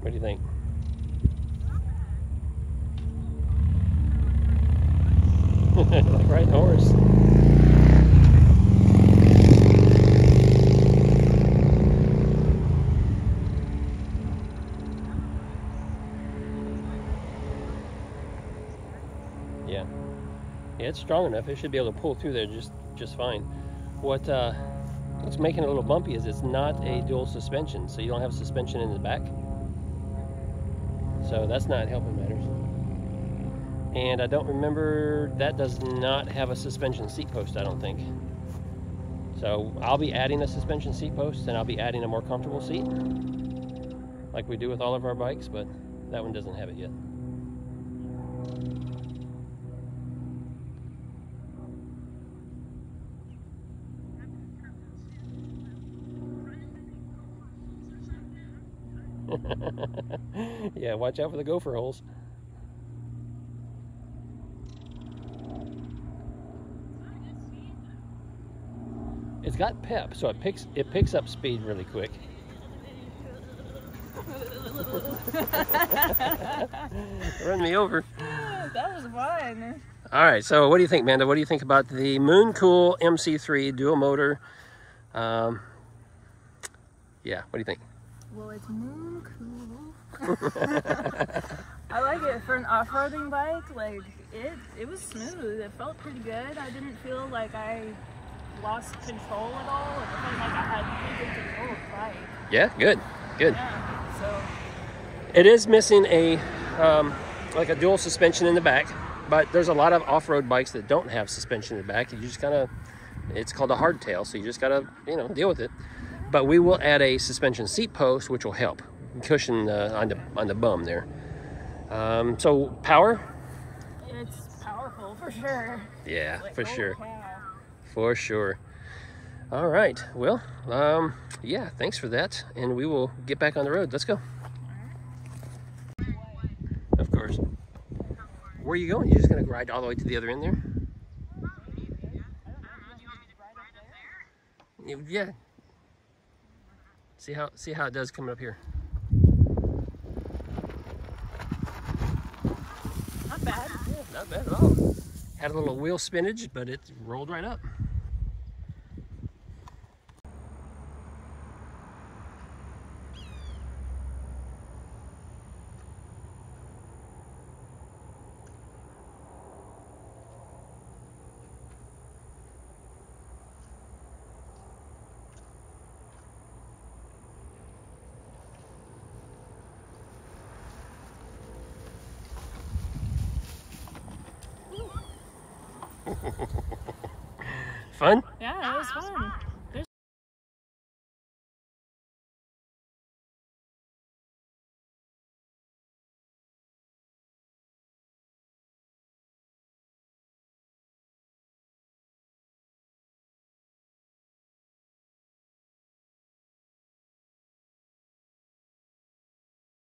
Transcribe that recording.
What do you think? Like riding a horse. Yeah. Yeah, it's strong enough. It should be able to pull through there just fine. What's making it a little bumpy is it's not a dual suspension, so you don't have suspension in the back. So that's not helping matters. And I don't remember, that does not have a suspension seat post, I don't think. So I'll be adding a suspension seat post, and I'll be adding a more comfortable seat, like we do with all of our bikes, but that one doesn't have it yet. Yeah, watch out for the gopher holes. It's got pep, so it picks up speed really quick. Run me over. That was fun. All right, so what do you think, Amanda? What do you think about the Mooncool MC3 dual motor? Yeah, what do you think? Well, it's Mooncool. I like it for an off-roading bike. Like it was smooth. It felt pretty good. I didn't feel like I lost control at all. It felt like I had pretty good control of the bike. Yeah, good. Yeah, so it is missing a like a dual suspension in the back, but there's a lot of off-road bikes that don't have suspension in the back. You just gotta, it's called a hardtail, so you just gotta, you know, deal with it. But we will add a suspension seat post, which will help cushion on the bum there. So power? it's powerful for sure. Yeah, Like, for sure. cow. For sure. All right. Well, yeah, thanks for that. And we will get back on the road. Let's go. Of course. Where are you going? You're just going to ride all the way to the other end there? Yeah. See how it does coming up here. Not bad. Yeah, not bad at all. Had a little wheel spinach, but it rolled right up. Fun? Yeah, it was fun.